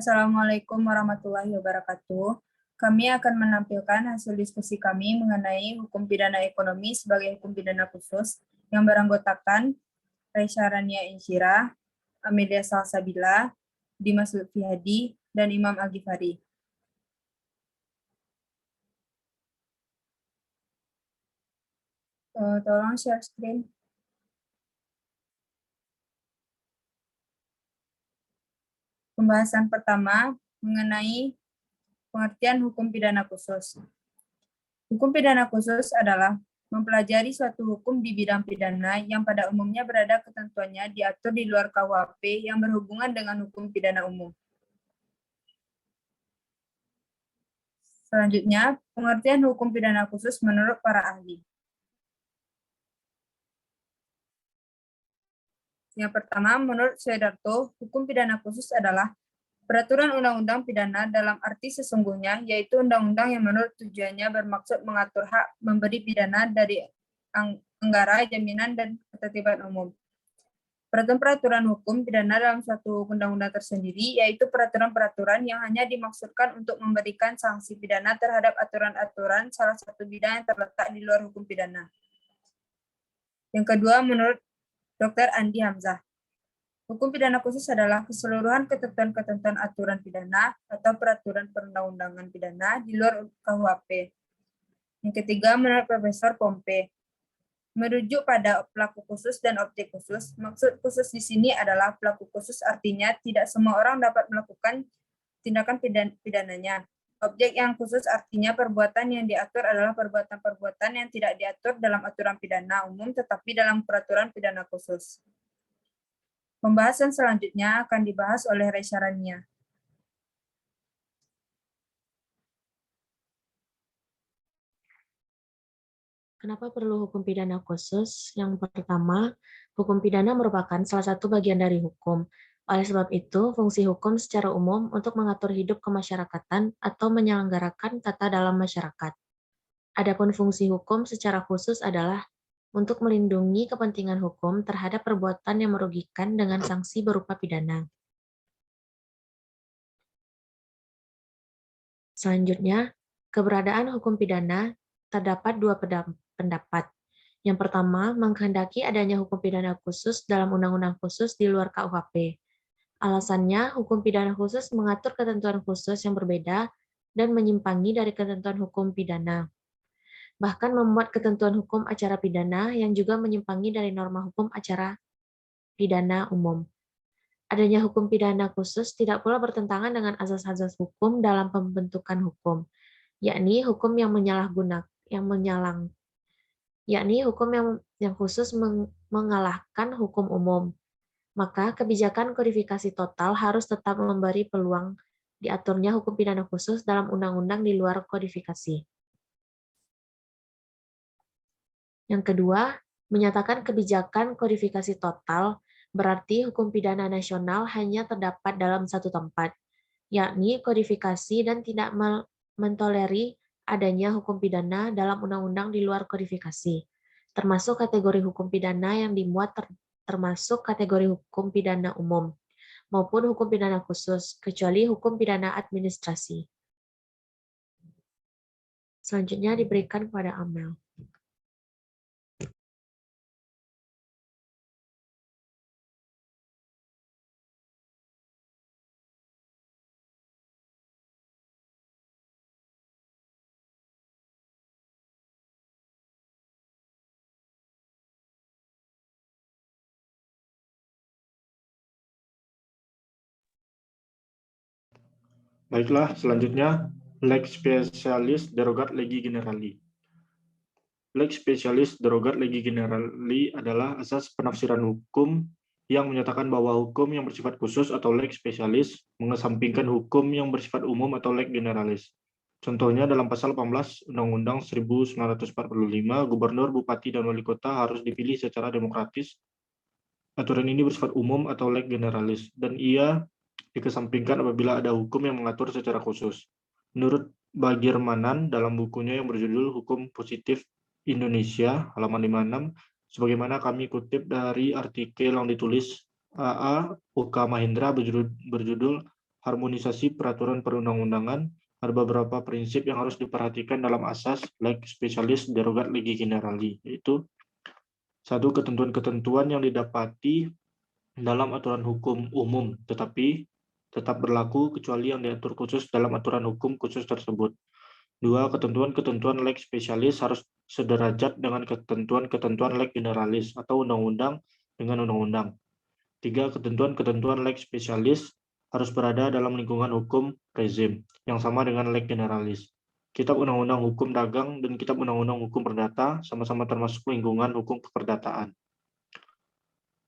Assalamualaikum warahmatullahi wabarakatuh. Kami akan menampilkan hasil diskusi kami mengenai hukum pidana ekonomi sebagai hukum pidana khusus yang beranggotakan Raisya Rania Insyirah, Amelia Salsabila, Dimas Lutfi Hadi, dan Imam Al-Ghifari. Tolong share screen. Pembahasan pertama mengenai pengertian hukum pidana khusus. Hukum pidana khusus adalah mempelajari suatu hukum di bidang pidana yang pada umumnya berada ketentuannya diatur di luar KUHP yang berhubungan dengan hukum pidana umum. Selanjutnya, pengertian hukum pidana khusus menurut para ahli. Yang pertama, menurut Suedarto, hukum pidana khusus adalah peraturan undang-undang pidana dalam arti sesungguhnya, yaitu undang-undang yang menurut tujuannya bermaksud mengatur hak memberi pidana dari anggara, jaminan, dan ketertiban umum. Peraturan hukum pidana dalam suatu undang-undang tersendiri, yaitu peraturan-peraturan yang hanya dimaksudkan untuk memberikan sanksi pidana terhadap aturan-aturan salah satu bidang yang terletak di luar hukum pidana. Yang kedua, menurut Dr. Andi Hamzah, hukum pidana khusus adalah keseluruhan ketentuan-ketentuan aturan pidana atau peraturan perundang-undangan pidana di luar KUHP. Yang ketiga, menurut Profesor Pompe, merujuk pada pelaku khusus dan objek khusus. Maksud khusus di sini adalah pelaku khusus artinya tidak semua orang dapat melakukan tindakan pidananya. Objek yang khusus artinya perbuatan yang diatur adalah perbuatan-perbuatan yang tidak diatur dalam aturan pidana umum tetapi dalam peraturan pidana khusus. Pembahasan selanjutnya akan dibahas oleh Raisya Rania. Kenapa perlu hukum pidana khusus? Yang pertama, hukum pidana merupakan salah satu bagian dari hukum. Oleh sebab itu, fungsi hukum secara umum untuk mengatur hidup kemasyarakatan atau menyelenggarakan tata dalam masyarakat. Adapun fungsi hukum secara khusus adalah untuk melindungi kepentingan hukum terhadap perbuatan yang merugikan dengan sanksi berupa pidana. Selanjutnya, keberadaan hukum pidana terdapat dua pendapat. Yang pertama, menghendaki adanya hukum pidana khusus dalam undang-undang khusus di luar KUHP. Alasannya, hukum pidana khusus mengatur ketentuan khusus yang berbeda dan menyimpangi dari ketentuan hukum pidana. Bahkan membuat ketentuan hukum acara pidana yang juga menyimpangi dari norma hukum acara pidana umum. Adanya hukum pidana khusus tidak pula bertentangan dengan asas-asas hukum dalam pembentukan hukum, yakni hukum yang khusus mengalahkan hukum umum. Maka kebijakan kodifikasi total harus tetap memberi peluang diaturnya hukum pidana khusus dalam undang-undang di luar kodifikasi. Yang kedua, menyatakan kebijakan kodifikasi total berarti hukum pidana nasional hanya terdapat dalam satu tempat, yakni kodifikasi dan tidak mentoleri adanya hukum pidana dalam undang-undang di luar kodifikasi, termasuk kategori hukum pidana yang dimuat termasuk kategori hukum pidana umum, maupun hukum pidana khusus, kecuali hukum pidana administrasi. Selanjutnya diberikan kepada Amel. Baiklah, selanjutnya lex specialis derogat legi generali. Lex specialis derogat legi generali adalah asas penafsiran hukum yang menyatakan bahwa hukum yang bersifat khusus atau lex specialis mengesampingkan hukum yang bersifat umum atau lex generalis. Contohnya dalam pasal 18 Undang-Undang 1945, gubernur, bupati, dan wali kota harus dipilih secara demokratis. Aturan ini bersifat umum atau lex generalis, dan ia dikesampingkan apabila ada hukum yang mengatur secara khusus. Menurut Bagirmanan dalam bukunya yang berjudul Hukum Positif Indonesia, halaman 56, sebagaimana kami kutip dari artikel yang ditulis A.A. Uka Mahendra berjudul harmonisasi peraturan perundang-undangan, ada beberapa prinsip yang harus diperhatikan dalam asas lex specialis derogat legi generali, yaitu satu, ketentuan-ketentuan yang didapati dalam aturan hukum umum, tetapi tetap berlaku kecuali yang diatur khusus dalam aturan hukum khusus tersebut. Dua, ketentuan-ketentuan lex specialis harus sederajat dengan ketentuan-ketentuan lex generalis atau undang-undang dengan undang-undang. Tiga, ketentuan-ketentuan lex specialis harus berada dalam lingkungan hukum rezim yang sama dengan lex generalis. Kitab Undang-Undang Hukum Dagang dan Kitab Undang-Undang Hukum Perdata sama-sama termasuk lingkungan hukum keperdataan.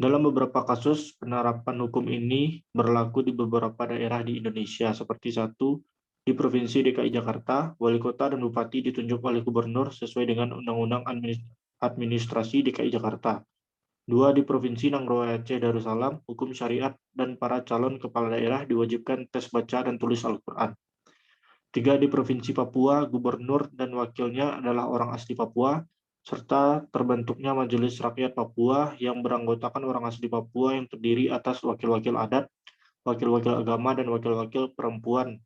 Dalam beberapa kasus, penerapan hukum ini berlaku di beberapa daerah di Indonesia, seperti satu, di Provinsi DKI Jakarta, wali kota dan bupati ditunjuk oleh gubernur sesuai dengan Undang-Undang Administrasi DKI Jakarta. Dua, di Provinsi Nanggroe Aceh Darussalam, hukum syariat dan para calon kepala daerah diwajibkan tes baca dan tulis Al-Quran. Tiga, di Provinsi Papua, gubernur dan wakilnya adalah orang asli Papua, serta terbentuknya Majelis Rakyat Papua yang beranggotakan orang asli Papua yang terdiri atas wakil-wakil adat, wakil-wakil agama, dan wakil-wakil perempuan.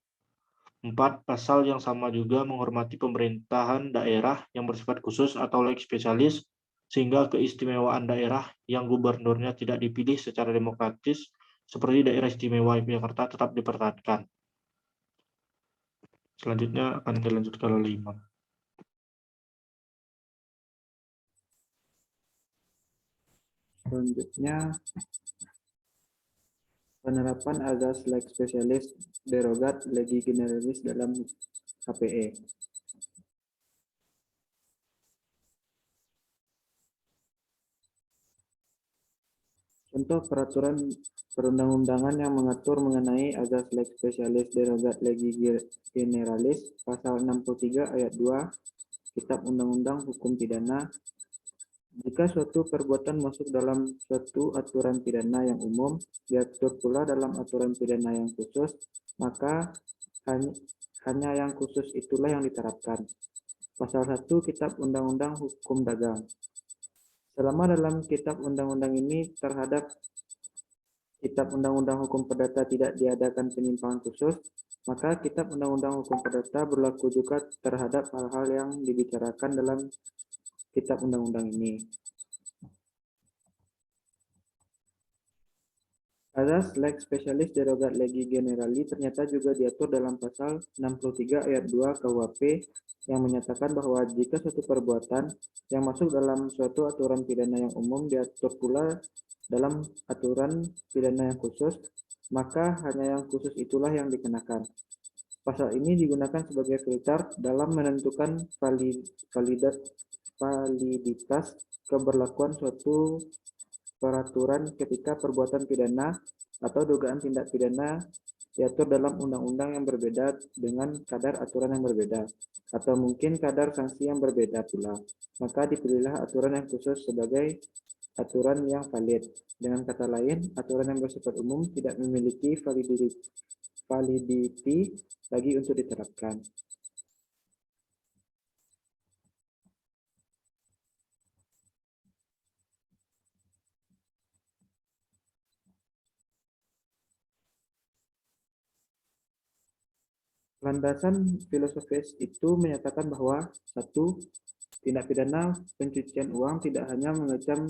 4. Pasal yang sama juga menghormati pemerintahan daerah yang bersifat khusus atau lex spesialis, sehingga keistimewaan daerah yang gubernurnya tidak dipilih secara demokratis, seperti daerah istimewa Yogyakarta, tetap dipertahankan. Selanjutnya akan dilanjutkan oleh Imam. Selanjutnya, penerapan azas lex specialis derogat legi generalis dalam HPE. Contoh peraturan perundang-undangan yang mengatur mengenai azas lex specialis derogat legi generalis, pasal 63 ayat 2 Kitab Undang-Undang Hukum Pidana. Jika suatu perbuatan masuk dalam suatu aturan pidana yang umum, diatur pula dalam aturan pidana yang khusus, maka hanya yang khusus itulah yang diterapkan. Pasal 1 Kitab Undang-Undang Hukum Dagang. Selama dalam Kitab Undang-Undang ini terhadap Kitab Undang-Undang Hukum Perdata tidak diadakan penyimpangan khusus, maka Kitab Undang-Undang Hukum Perdata berlaku juga terhadap hal-hal yang dibicarakan dalam Kitab Undang-Undang ini. Azas lex specialis derogat legi generali ternyata juga diatur dalam pasal 63 ayat 2 KUHP yang menyatakan bahwa jika suatu perbuatan yang masuk dalam suatu aturan pidana yang umum diatur pula dalam aturan pidana yang khusus, maka hanya yang khusus itulah yang dikenakan. Pasal ini digunakan sebagai filter dalam menentukan validitas keberlakuan suatu peraturan ketika perbuatan pidana atau dugaan tindak pidana diatur dalam undang-undang yang berbeda dengan kadar aturan yang berbeda, atau mungkin kadar sanksi yang berbeda pula. Maka dipilihlah aturan yang khusus sebagai aturan yang valid. Dengan kata lain, aturan yang bersifat umum tidak memiliki validity lagi untuk diterapkan. Landasan filosofis itu menyatakan bahwa satu, tindak pidana pencucian uang tidak hanya mengecam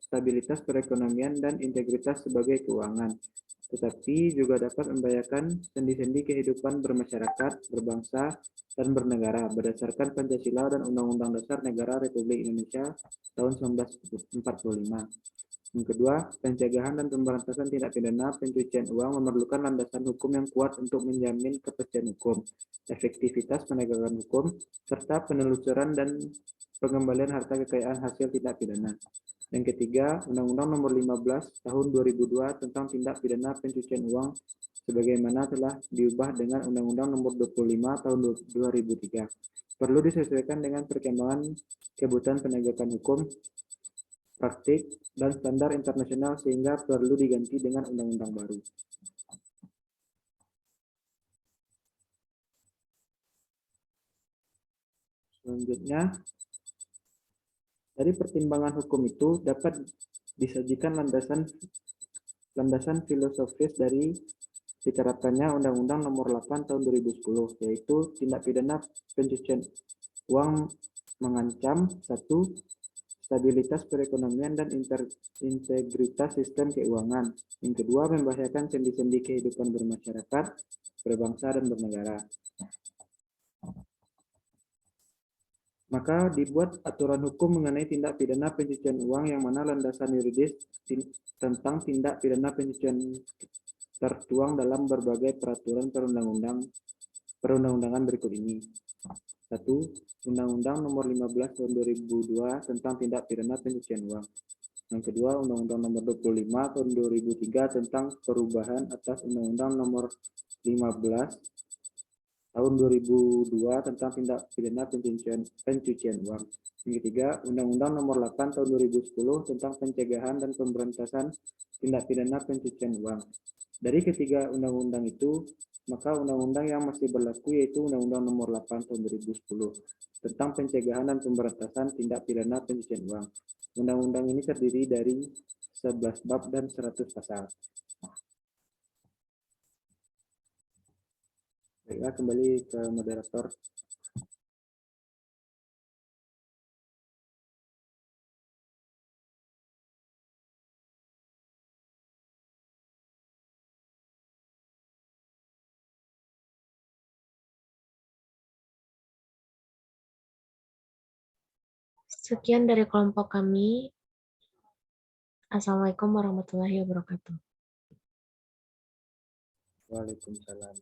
stabilitas perekonomian dan integritas sebagai keuangan, tetapi juga dapat membahayakan sendi-sendi kehidupan bermasyarakat, berbangsa, dan bernegara berdasarkan Pancasila dan Undang-Undang Dasar Negara Republik Indonesia tahun 1945. Yang kedua, pencegahan dan pemberantasan tindak pidana pencucian uang memerlukan landasan hukum yang kuat untuk menjamin kepastian hukum, efektivitas penegakan hukum, serta penelusuran dan pengembalian harta kekayaan hasil tindak pidana. Yang ketiga, Undang-Undang Nomor 15 Tahun 2002 tentang tindak pidana pencucian uang sebagaimana telah diubah dengan Undang-Undang Nomor 25 Tahun 2003. Perlu disesuaikan dengan perkembangan kebutuhan penegakan hukum, praktik, dan standar internasional sehingga perlu diganti dengan undang-undang baru. Selanjutnya, dari pertimbangan hukum itu dapat disajikan landasan filosofis dari diterapkannya Undang-Undang Nomor 8 Tahun 2010, yaitu tindak pidana pencucian uang mengancam satu, stabilitas perekonomian dan integritas sistem keuangan. Yang kedua, membahayakan sendi-sendi kehidupan bermasyarakat, berbangsa, dan bernegara. Maka dibuat aturan hukum mengenai tindak pidana pencucian uang yang mana landasan yuridis tentang tindak pidana pencucian tertuang dalam berbagai peraturan perundang-undangan berikut ini. 1. Undang-Undang Nomor 15 Tahun 2002 tentang tindak pidana pencucian uang. Yang kedua, Undang-Undang Nomor 25 Tahun 2003 tentang perubahan atas Undang-Undang Nomor 15 Tahun 2002 tentang tindak pidana pencucian uang. Yang ketiga, Undang-Undang Nomor 8 Tahun 2010 tentang pencegahan dan pemberantasan tindak pidana pencucian uang. Dari ketiga undang-undang itu, maka undang-undang yang masih berlaku yaitu Undang-Undang Nomor 8 Tahun 2010 tentang pencegahan dan pemberantasan tindak pidana pencucian uang. Undang-undang ini terdiri dari 11 bab dan 100 pasal. Baiklah, kembali ke moderator. Sekian dari kelompok kami. Assalamualaikum warahmatullahi wabarakatuh. Waalaikumsalam.